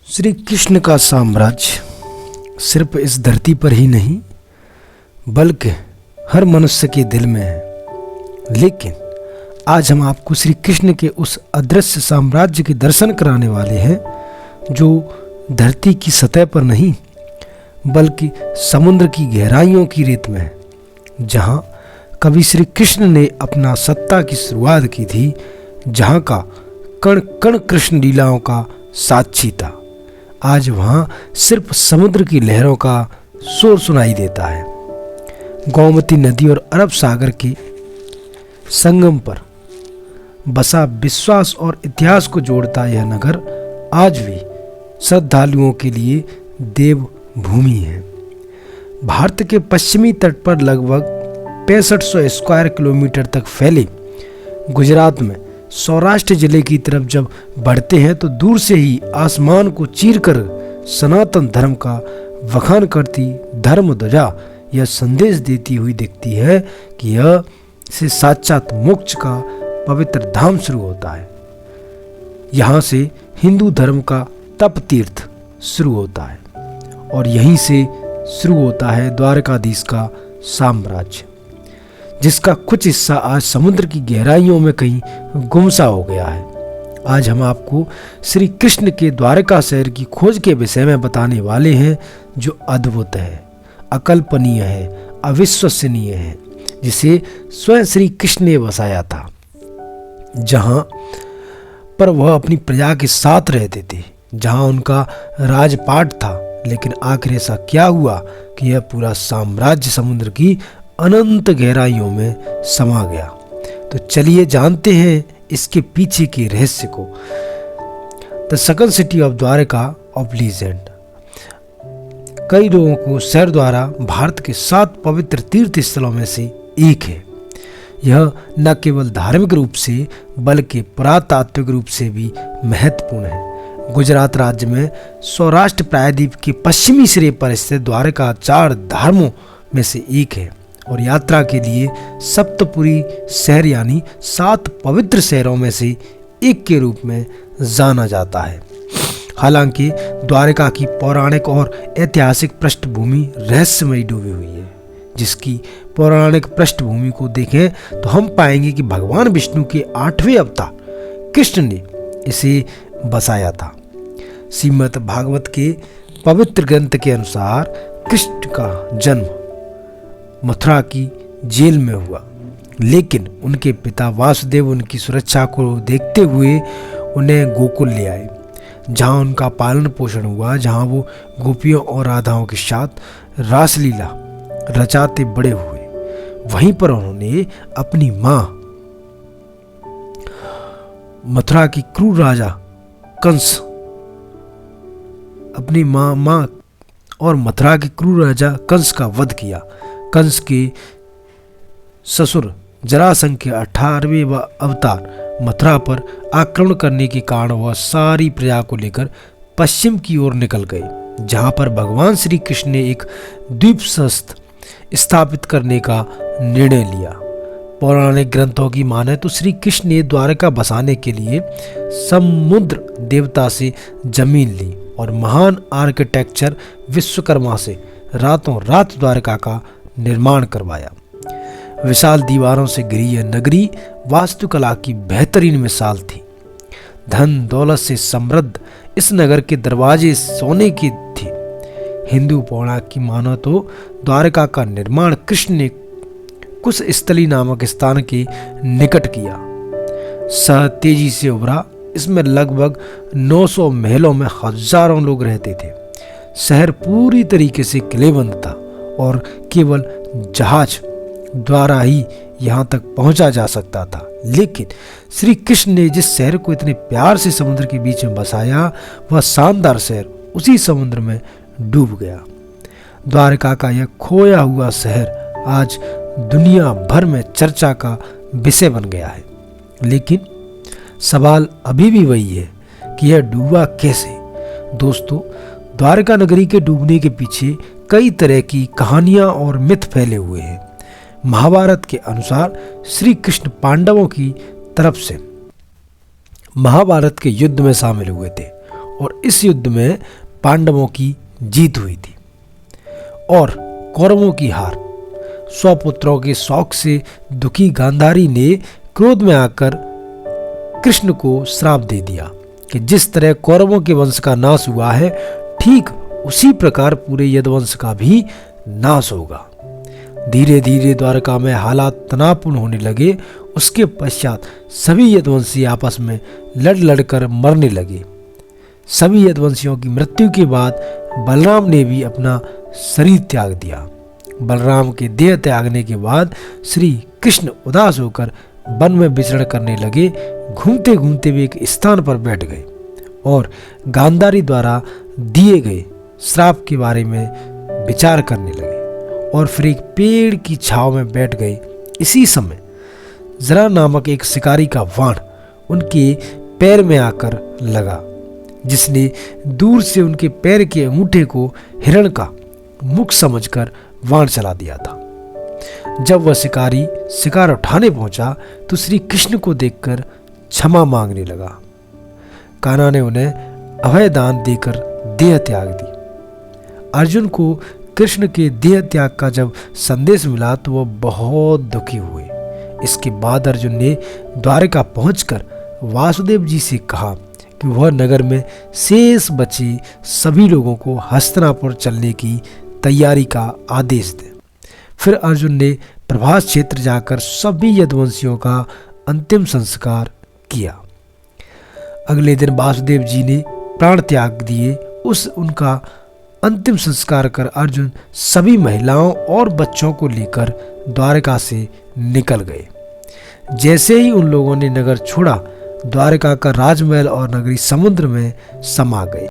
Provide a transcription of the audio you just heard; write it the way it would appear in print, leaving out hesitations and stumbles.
श्री कृष्ण का साम्राज्य सिर्फ इस धरती पर ही नहीं बल्कि हर मनुष्य के दिल में है। लेकिन आज हम आपको श्री कृष्ण के उस अदृश्य साम्राज्य के दर्शन कराने वाले हैं जो धरती की सतह पर नहीं बल्कि समुद्र की गहराइयों की रेत में है, जहाँ कभी श्री कृष्ण ने अपना सत्ता की शुरुआत की थी, जहाँ का कण कण कृष्ण लीलाओं का साक्षी था। आज वहाँ सिर्फ समुद्र की लहरों का शोर सुनाई देता है। गोमती नदी और अरब सागर के संगम पर बसा विश्वास और इतिहास को जोड़ता यह नगर आज भी श्रद्धालुओं के लिए देव भूमि है। भारत के पश्चिमी तट पर लगभग 6500 स्क्वायर किलोमीटर तक फैले गुजरात में सौराष्ट्र जिले की तरफ जब बढ़ते हैं तो दूर से ही आसमान को चीरकर सनातन धर्म का वखान करती धर्म ध्वजा यह संदेश देती हुई दिखती है कि यह से साक्षात मोक्ष का पवित्र धाम शुरू होता है। यहाँ से हिंदू धर्म का तप तीर्थ शुरू होता है और यहीं से शुरू होता है द्वारकाधीश का साम्राज्य, जिसका कुछ हिस्सा आज समुद्र की गहराइयों में कहीं गुमसा हो गया है। आज हम आपको श्री कृष्ण के द्वारका शहर की खोज के विषय में बताने वाले हैं, जो अद्भुत है, अकल्पनीय है, अविश्वसनीय है, जिसे स्वयं श्री कृष्ण ने बसाया था, जहां पर वह अपनी प्रजा के साथ रहते थे, जहां उनका राजपाट था। लेकिन आखिर ऐसा क्या हुआ कि यह पूरा साम्राज्य समुद्र की अनंत गहराइयों में समा गया? तो चलिए जानते हैं इसके पीछे के रहस्य को। The second city of Dwarka of legend. कई लोगों को शहर द्वारा भारत के 7 पवित्र तीर्थ स्थलों में से एक है। यह न केवल धार्मिक रूप से बल्कि पुरातात्विक रूप से भी महत्वपूर्ण है। गुजरात राज्य में सौराष्ट्र प्रायद्वीप के पश्चिमी सिरे पर स्थित द्वारका 4 धामों में से एक है और यात्रा के लिए सप्तपुरी शहर यानी 7 पवित्र शहरों में से एक के रूप में जाना जाता है। हालांकि द्वारका की पौराणिक और ऐतिहासिक पृष्ठभूमि रहस्यमयी डूबी हुई है। जिसकी पौराणिक पृष्ठभूमि को देखें तो हम पाएंगे कि भगवान विष्णु के 8वें अवतार कृष्ण ने इसे बसाया था। श्रीमद् भागवत के पवित्र ग्रंथ के अनुसार कृष्ण का जन्म मथुरा की जेल में हुआ, लेकिन उनके पिता वासुदेव उनकी सुरक्षा को देखते हुए उन्हें गोकुल ले आए, जहां उनका पालन पोषण हुआ, जहां वो गोपियों और राधाओं के साथ रासलीला रचाते बड़े हुए। वहीं पर उन्होंने अपनी मां मथुरा की क्रूर राजा कंस अपनी मां और मथुरा के क्रूर राजा कंस का वध किया। कंस के ससुर जरासंध के 18वें अवतार मथुरा पर आक्रमण करने के कारण वह सारी प्रजा को लेकर पश्चिम की ओर निकल गए, जहां पर भगवान श्री कृष्ण ने एक द्वीप स्थापित करने का निर्णय लिया। पौराणिक ग्रंथों की माने तो श्री कृष्ण ने द्वारका बसाने के लिए समुद्र देवता से जमीन ली और महान आर्किटेक्चर विश्वकर्मा से रातों रात द्वारका का निर्माण करवाया। विशाल दीवारों से घिरी यह नगरी वास्तुकला की बेहतरीन मिसाल थी। धन दौलत से समृद्ध इस नगर के दरवाजे सोने के थे। हिंदू पौराण की मानो तो द्वारका का निर्माण कृष्ण ने कुशस्थली नामक स्थान के निकट किया। शहर तेजी से उभरा। इसमें लगभग 900 महलों में हजारों लोग रहते थे। शहर पूरी तरीके से किलेबंद था और केवल जहाज द्वारा ही यहाँ तक पहुंचा जा सकता था। लेकिन श्री कृष्ण ने जिस शहर को इतने प्यार से समुद्र के बीच में बसाया, वह शानदार शहर उसी समुद्र में डूब गया। द्वारका का यह खोया हुआ शहर आज दुनिया भर में चर्चा का विषय बन गया है। लेकिन सवाल अभी भी वही है कि यह डूबा कैसे? दोस्तों, द्वारका नगरी के डूबने के पीछे कई तरह की कहानियां और मिथ फैले हुए हैं। महाभारत के अनुसार श्री कृष्ण पांडवों की तरफ से महाभारत के युद्ध में शामिल हुए थे और इस युद्ध में पांडवों की जीत हुई थी और कौरवों की हार। स्वपुत्रों के शौक से दुखी गांधारी ने क्रोध में आकर कृष्ण को श्राप दे दिया कि जिस तरह कौरवों के वंश का नाश हुआ है, ठीक उसी प्रकार पूरे यदुवंश का भी नाश होगा। धीरे धीरे द्वारका में हालात तनावपूर्ण होने लगे। उसके पश्चात सभी यदुवंशी आपस में लड़ लड़कर मरने लगे। सभी यदुवंशियों की मृत्यु के बाद बलराम ने भी अपना शरीर त्याग दिया। बलराम के देह त्यागने के बाद श्री कृष्ण उदास होकर वन में विचरण करने लगे। घूमते घूमते वे एक स्थान पर बैठ गए और गांधारी द्वारा दिए गए श्राप के बारे में विचार करने लगे और फिर एक पेड़ की छांव में बैठ गए। इसी समय जरा नामक एक शिकारी का बाण उनके पैर में आकर लगा, जिसने दूर से उनके पैर के अंगूठे को हिरण का मुख समझकर बाण चला दिया था। जब वह शिकारी शिकार उठाने पहुंचा तो श्री कृष्ण को देखकर क्षमा मांगने लगा। कान्हा ने उन्हें अभय दान देकर देह त्याग दी। अर्जुन को कृष्ण के देह त्याग का जब संदेश मिला तो वह बहुत दुखी हुए। इसके बाद अर्जुन ने द्वारका पहुंचकर वासुदेव जी से कहा कि वह नगर में शेष बचे सभी लोगों को हस्तिनापुर चलने की तैयारी का आदेश दे। फिर अर्जुन ने प्रभास क्षेत्र जाकर सभी यदुवंशियों का अंतिम संस्कार किया। अगले दिन वासुदेव जी ने प्राण त्याग दिए। उनका अंतिम संस्कार कर अर्जुन सभी महिलाओं और बच्चों को लेकर द्वारका से निकल गए। जैसे ही उन लोगों ने नगर छोड़ा, द्वारका का राजमहल और नगरी समुद्र में समा गए।